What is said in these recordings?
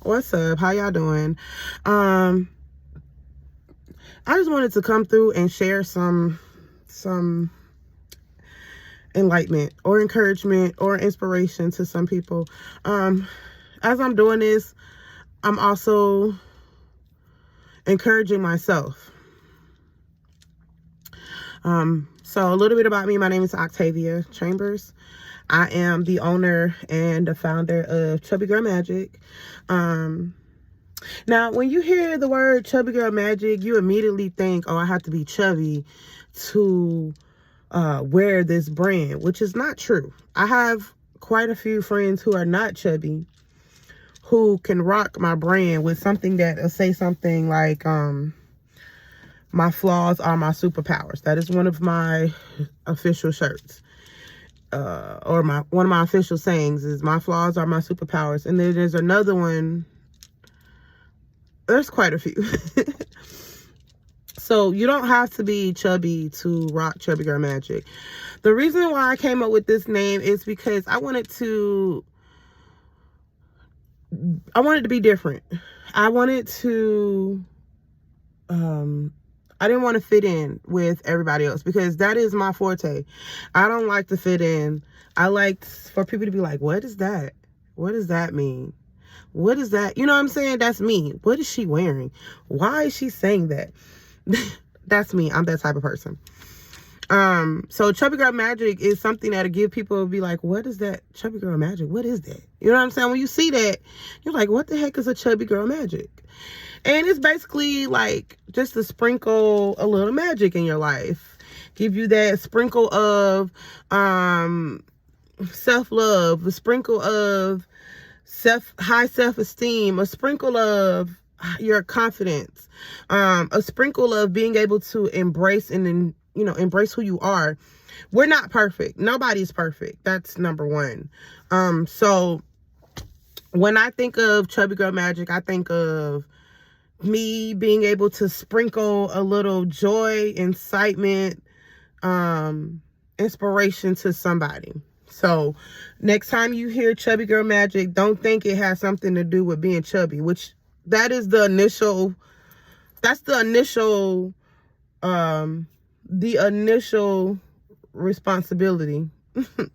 What's up? How y'all doing? I just wanted to come through and share some enlightenment or encouragement or inspiration to some people. As I'm doing this, I'm also encouraging myself. So a little bit about me. My name is Octavia Chambers. I am the owner and the founder of Chubby Girl Magic. Now, when you hear the word Chubby Girl Magic, you immediately think, oh, I have to be chubby to wear this brand, which is not true. I have quite a few friends who are not chubby who can rock my brand with something that will say something like, my flaws are my superpowers. That is one of my official shirts. Or one of my official sayings is my flaws are my superpowers. And then there's another one. There's quite a few. So you don't have to be chubby to rock Chubby Girl Magic. The reason why I came up with this name is because I wanted to be different. I wanted to, I didn't want to fit in with everybody else because that is my forte. I don't like to fit in. I like for people to be like, what is that? What does that mean? What is that? You know what I'm saying? That's me. What is she wearing? Why is she saying that? That's me. I'm that type of person. So Chubby Girl Magic is something that'll give people be like, what is that? Chubby Girl Magic? What is that? You know what I'm saying? When you see that, you're like, what the heck is a Chubby Girl Magic? And it's basically like just to sprinkle a little magic in your life. Give you that sprinkle of self-love, a sprinkle of high self-esteem, a sprinkle of your confidence, a sprinkle of being able to embrace and embrace who you are. We're not perfect. Nobody's perfect. That's number one. So when I think of Chubby Girl Magic, I think of me being able to sprinkle a little joy, incitement, inspiration to somebody. So next time you hear Chubby Girl Magic, don't think it has something to do with being chubby, which that's the initial responsibility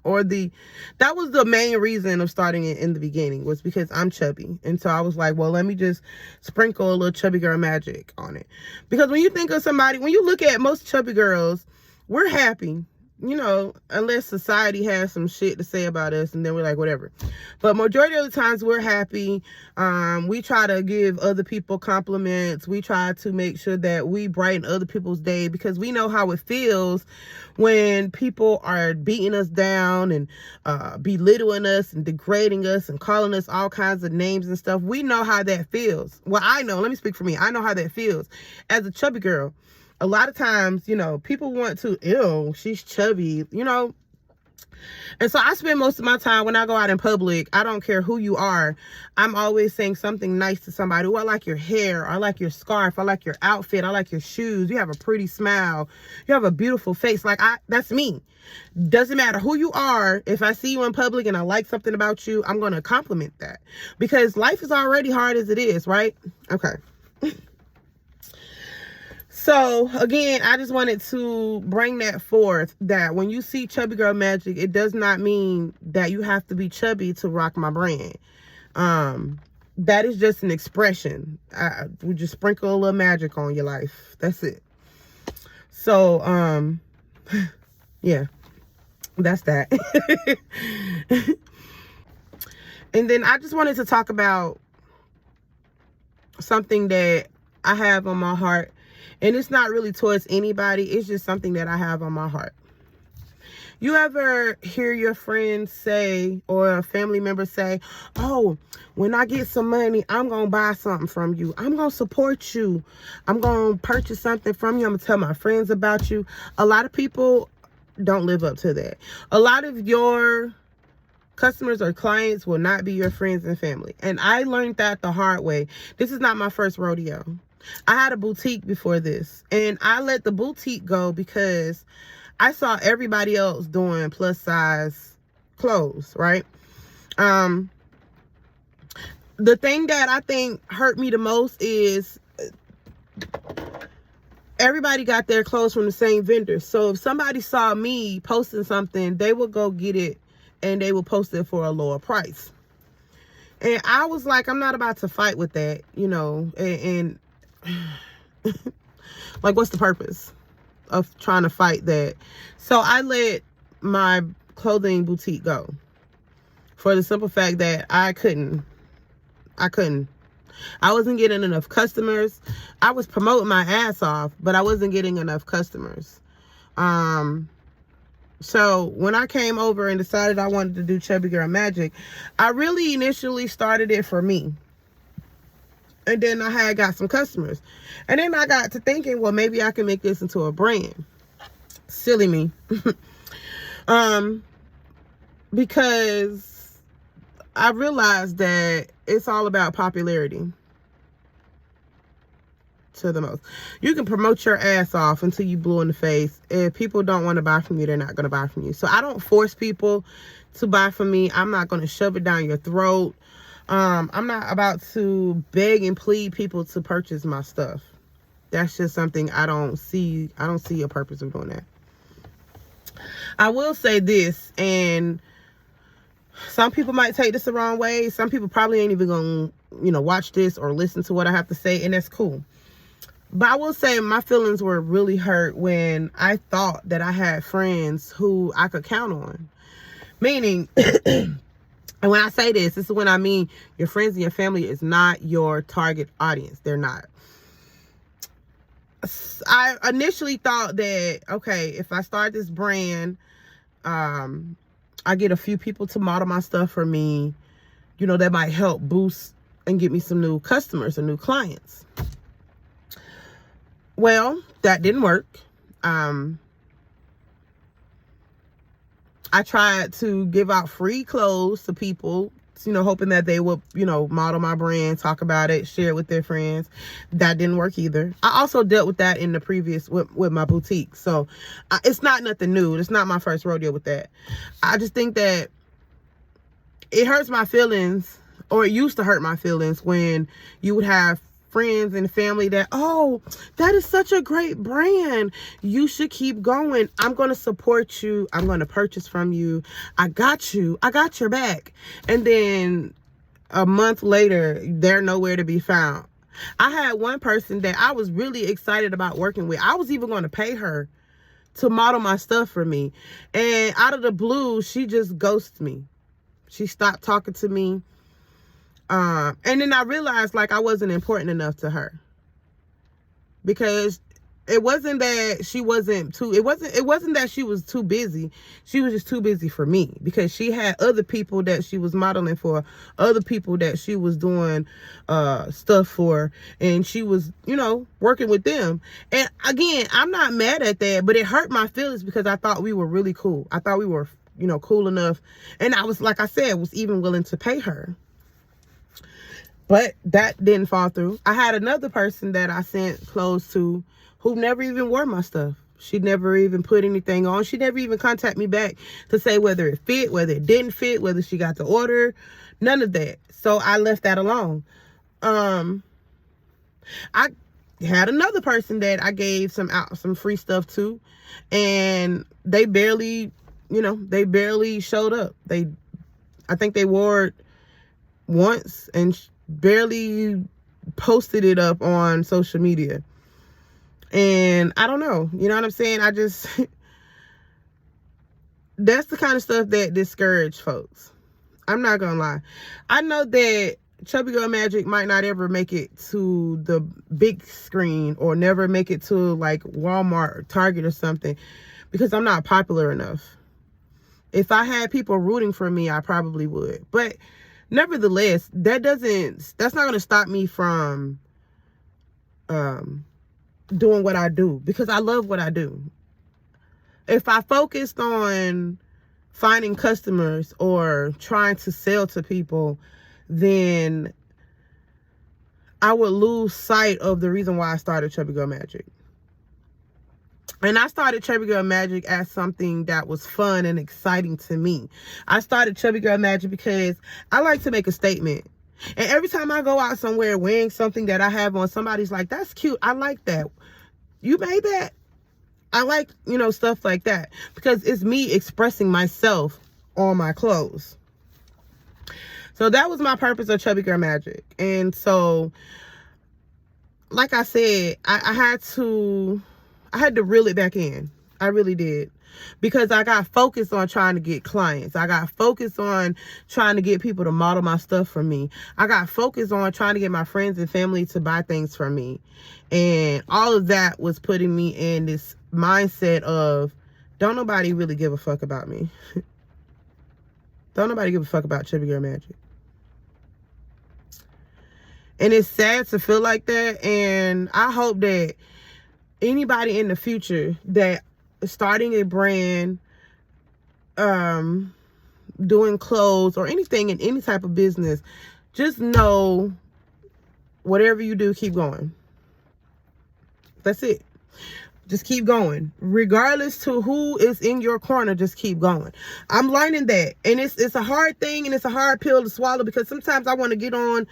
or that was the main reason of starting it in the beginning, was because I'm chubby. And so I was like, well, let me just sprinkle a little Chubby Girl Magic on it. Because when you think of somebody, when you look at most chubby girls, we're happy, unless society has some shit to say about us, and then we're like, whatever. But majority of the times we're happy. We try to give other people compliments. We try to make sure that we brighten other people's day, because we know how it feels when people are beating us down and belittling us and degrading us and calling us all kinds of names and stuff. We know how that feels. Well, I know, let me speak for me. I know how that feels as a chubby girl. A lot of times, people want to, ew, she's chubby, And so I spend most of my time when I go out in public, I don't care who you are, I'm always saying something nice to somebody. Oh, I like your hair. I like your scarf. I like your outfit. I like your shoes. You have a pretty smile. You have a beautiful face. That's me. Doesn't matter who you are. If I see you in public and I like something about you, I'm going to compliment that, because life is already hard as it is, right? Okay. So, again, I just wanted to bring that forth, that when you see Chubby Girl Magic, it does not mean that you have to be chubby to rock my brand. That is just an expression. We just sprinkle a little magic on your life. That's it. So, yeah, that's that. And then I just wanted to talk about something that I have on my heart. And it's not really towards anybody. It's just something that I have on my heart. You ever hear your friends say, or a family member say, oh, when I get some money, I'm going to buy something from you. I'm going to support you. I'm going to purchase something from you. I'm going to tell my friends about you. A lot of people don't live up to that. A lot of your customers or clients will not be your friends and family. And I learned that the hard way. This is not my first rodeo. I had a boutique before this, and I let the boutique go because I saw everybody else doing plus size clothes, right? the thing that I think hurt me the most is everybody got their clothes from the same vendor. So if somebody saw me posting something, they would go get it and they would post it for a lower price. And I was like, I'm not about to fight with that, you know, and like, what's the purpose of trying to fight that? So I let my clothing boutique go for the simple fact that I couldn't. I wasn't getting enough customers. I was promoting my ass off, but I wasn't getting enough customers. So when I came over and decided I wanted to do Chubby Girl Magic, I really initially started it for me. And then I had got some customers. And then I got to thinking, well, maybe I can make this into a brand. Silly me. Because I realized that it's all about popularity. To the most. You can promote your ass off until you blue in the face. If people don't want to buy from you, they're not going to buy from you. So I don't force people to buy from me. I'm not going to shove it down your throat. I'm not about to beg and plead people to purchase my stuff. That's just something I don't see a purpose of doing that. I will say this, and some people might take this the wrong way. Some people probably ain't even going to, you know, watch this or listen to what I have to say, and that's cool. But I will say my feelings were really hurt when I thought that I had friends who I could count on. Meaning, and when I say this is when I mean your friends and your family is not your target audience. They're not. I initially thought that, okay, if I start this brand, I get a few people to model my stuff for me, you know, that might help boost and get me some new customers and new clients. Well, that didn't work. I tried to give out free clothes to people, you know, hoping that they would, you know, model my brand, talk about it, share it with their friends. That didn't work either. I also dealt with that in the previous, with my boutique. So it's not nothing new. It's not my first rodeo with that. I just think that it hurts my feelings, or it used to hurt my feelings, when you would have friends and family that, oh, that is such a great brand, you should keep going, I'm going to support you, I'm going to purchase from you, I got you, I got your back. And then a month later, they're nowhere to be found. I had one person that I was really excited about working with. I was even going to pay her to model my stuff for me, and out of the blue, she just ghosted me. She stopped talking to me. And then I realized, like, I wasn't important enough to her, because it wasn't that she wasn't too, it wasn't that she was too busy. She was just too busy for me, because she had other people that she was modeling for, other people that she was doing stuff for, and she was, you know, working with them. And again, I'm not mad at that, but it hurt my feelings, because I thought we were really cool. I thought we were, you know, cool enough. And I was, like I said, was even willing to pay her. But that didn't fall through. I had another person that I sent clothes to who never even wore my stuff. She never even put anything on. She never even contacted me back to say whether it fit, whether it didn't fit, whether she got the order. None of that. So I left that alone. I had another person that I gave some free stuff to, and they barely, you know, they barely showed up. I think they wore it once and barely posted it up on social media. And I don't know, you know what I'm saying? I just that's the kind of stuff that discourage folks. I'm not gonna lie. I know that Chubby Girl Magic might not ever make it to the big screen, or never make it to like Walmart or Target or something, because I'm not popular enough. If I had people rooting for me, I probably would. But nevertheless, that's not going to stop me from doing what I do, because I love what I do. If I focused on finding customers or trying to sell to people, then I would lose sight of the reason why I started Chubby Girl Magic. And I started Chubby Girl Magic as something that was fun and exciting to me. I started Chubby Girl Magic because I like to make a statement. And every time I go out somewhere wearing something that I have on, somebody's like, that's cute. I like that. You made that? I like, stuff like that. Because it's me expressing myself on my clothes. So that was my purpose of Chubby Girl Magic. And so, like I said, I had to reel it back in. I really did. Because I got focused on trying to get clients. I got focused on trying to get people to model my stuff for me. I got focused on trying to get my friends and family to buy things for me. And all of that was putting me in this mindset of, don't nobody really give a fuck about me. Don't nobody give a fuck about Chubby Girl Magic. And it's sad to feel like that. And I hope that anybody in the future that starting a brand, doing clothes or anything in any type of business, just know whatever you do, keep going. That's it. Just keep going. Regardless to who is in your corner, just keep going. I'm learning that. And it's a hard thing and it's a hard pill to swallow, because sometimes I want to get on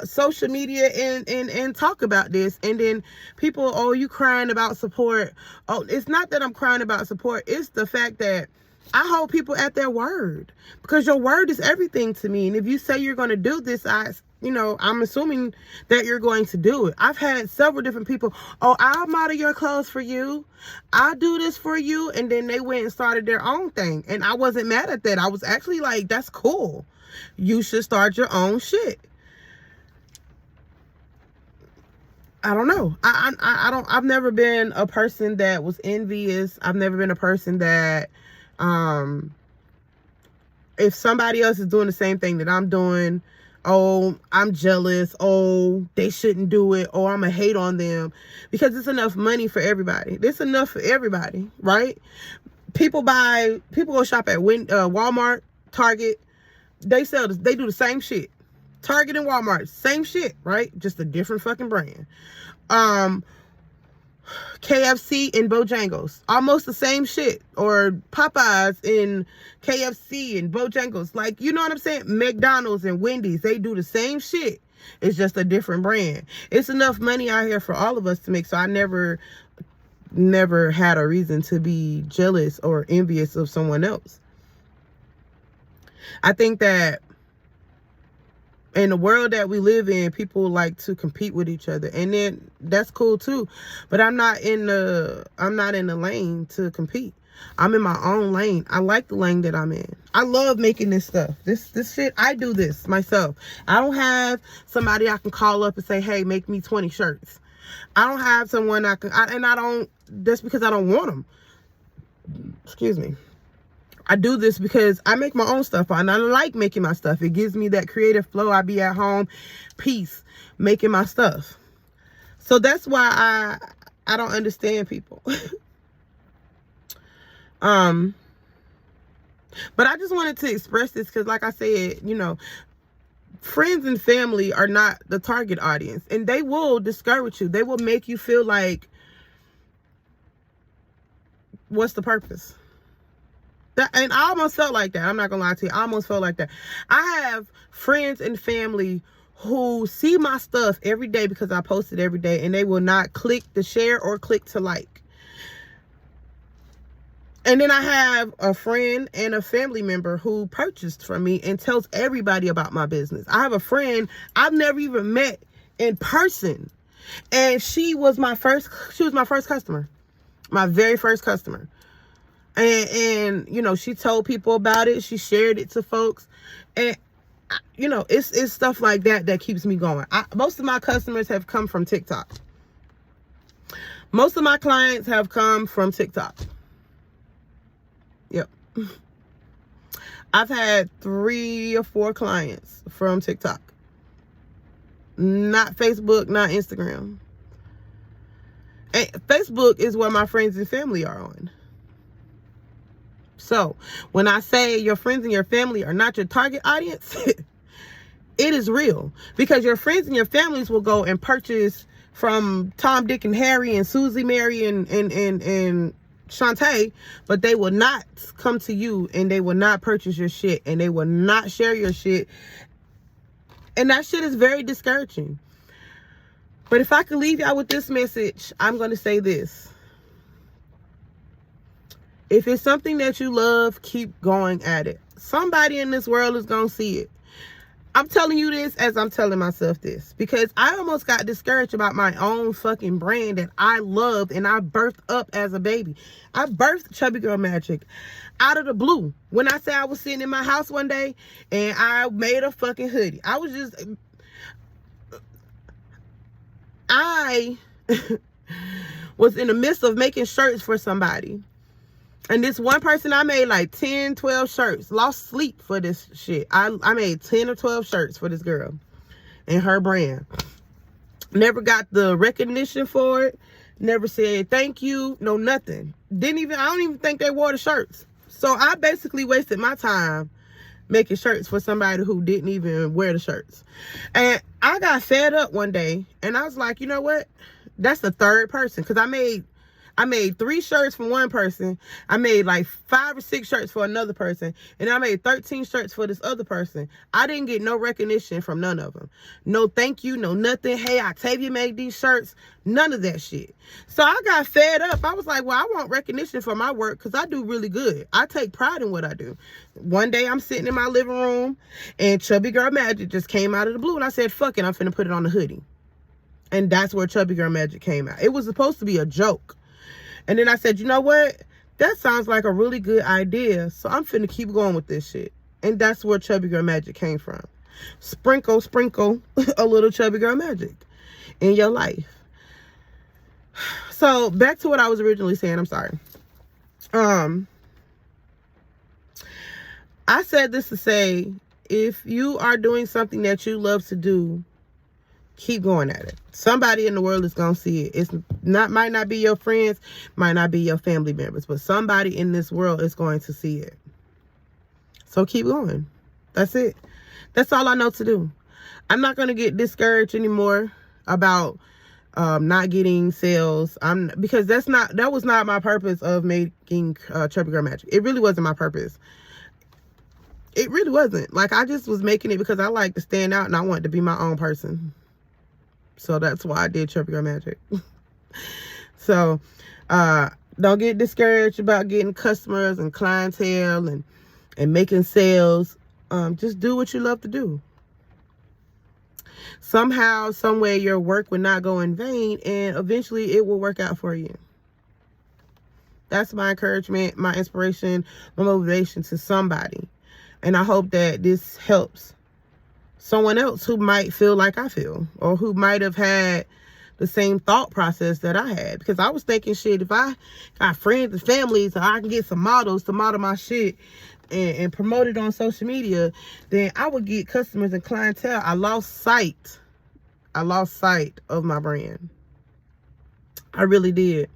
social media and talk about this, and then people, oh, you crying about support. Oh, it's not that I'm crying about support. It's the fact that I hold people at their word, because your word is everything to me. And if you say you're going to do this, I'm assuming that you're going to do it. I've had several different people, oh, I'll model your clothes for you. I'll do this for you. And then they went and started their own thing. And I wasn't mad at that. I was actually like, that's cool. You should start your own shit. I don't know. I've never been a person that was envious. I've never been a person that, if somebody else is doing the same thing that I'm doing, oh, I'm jealous. Oh, they shouldn't do it. Oh, I'm gonna hate on them, because it's enough money for everybody. There's enough for everybody, right? People go shop at Walmart, Target. They do the same shit. Target and Walmart, same shit, right? Just a different fucking brand. KFC and Bojangles, almost the same shit. Or Popeyes and KFC and Bojangles. Like, you know what I'm saying? McDonald's and Wendy's, they do the same shit. It's just a different brand. It's enough money out here for all of us to make. So I never had a reason to be jealous or envious of someone else. I think that in the world that we live in, people like to compete with each other, and then that's cool too. But I'm not in the lane to compete. I'm in my own lane. I like the lane that I'm in. I love making this stuff. This shit, I do this myself. I don't have somebody I can call up and say, hey, make me 20 shirts. I don't have someone that's because I don't want them. Excuse me. I do this because I make my own stuff, and I like making my stuff. It gives me that creative flow. I be at home, peace, making my stuff. So that's why I don't understand people. But I just wanted to express this because, like I said, friends and family are not the target audience, and they will discourage you. They will make you feel like, what's the purpose? And I almost felt like that. I'm not gonna lie to you. I almost felt like that. I have friends and family who see my stuff every day because I post it every day, and they will not click the share or click to like. And then I have a friend and a family member who purchased from me and tells everybody about my business. I have a friend I've never even met in person, and she was my first customer, my very first customer. And she told people about it. She shared it to folks. And, it's stuff like that keeps me going. Most of my customers have come from TikTok. Most of my clients have come from TikTok. Yep. I've had 3 or 4 clients from TikTok. Not Facebook, not Instagram. And Facebook is where my friends and family are on. So when I say your friends and your family are not your target audience, it is real, because your friends and your families will go and purchase from Tom, Dick, and Harry and Susie, Mary, and Shantae, but they will not come to you, and they will not purchase your shit, and they will not share your shit And that shit is very discouraging. But if I could leave y'all with this message, I'm going to say this. If it's something that you love, keep going at it. Somebody in this world is going to see it. I'm telling you this as I'm telling myself this. Because I almost got discouraged about my own fucking brand that I loved and I birthed up as a baby. I birthed Chubby Girl Magic out of the blue. When I say I was sitting in my house one day and I made a fucking hoodie. I was in the midst of making shirts for somebody. And this one person, I made like 10, 12 shirts. Lost sleep for this shit. I made 10 or 12 shirts for this girl and her brand. Never got the recognition for it. Never said thank you. No, nothing. I don't even think they wore the shirts. So I basically wasted my time making shirts for somebody who didn't even wear the shirts. And I got fed up one day and I was like, you know what? That's the third person. Because I made 3 shirts for one person. I made like 5 or 6 shirts for another person. And I made 13 shirts for this other person. I didn't get no recognition from none of them. No thank you, no nothing. Hey, Octavia made these shirts. None of that shit. So I got fed up. I was like, well, I want recognition for my work because I do really good. I take pride in what I do. One day I'm sitting in my living room and Chubby Girl Magic just came out of the blue. And I said, fuck it, I'm finna put it on the hoodie. And that's where Chubby Girl Magic came out. It was supposed to be a joke. And then I said, you know what? That sounds like a really good idea. So I'm finna keep going with this shit. And that's where Chubby Girl Magic came from. Sprinkle a little Chubby Girl Magic in your life. So back to what I was originally saying. I'm sorry. I said this to say, if you are doing something that you love to do, keep going at it. Somebody in the world is going to see it. Might not be your friends, might not be your family members, but somebody in this world is going to see it. So keep going. That's it. That's all I know to do. I'm not going to get discouraged anymore about not getting sales. Because that was not my purpose of making Chubby Girl Magic. It really wasn't my purpose. It really wasn't. Like, I just was making it because I like to stand out and I wanted to be my own person. So that's why I did Chubby Girl Magic. So don't get discouraged about getting customers and clientele and making sales. Just do what you love to do. Somehow, some way, your work will not go in vain, and eventually it will work out for you. That's my encouragement, my inspiration, my motivation to somebody. And I hope that this helps someone else who might feel like I feel, or who might have had the same thought process that I had. Because I was thinking, shit, if I got friends and family so I can get some models to model my shit and promote it on social media, then I would get customers and clientele. I lost sight of my brand. I really did.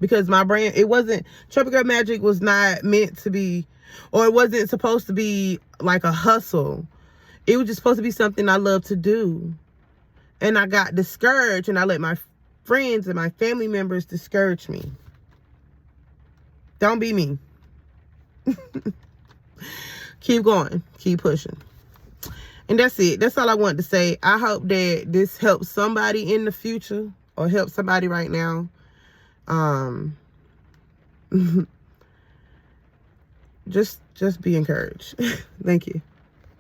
Because my brand, Chubby Girl Magic was not meant to be, or it wasn't supposed to be like a hustle. It was just supposed to be something I love to do. And I got discouraged, and I let my friends and my family members discourage me. Don't be me. Keep going. Keep pushing. And that's it. That's all I wanted to say. I hope that this helps somebody in the future, or helps somebody right now. Just be encouraged. Thank you.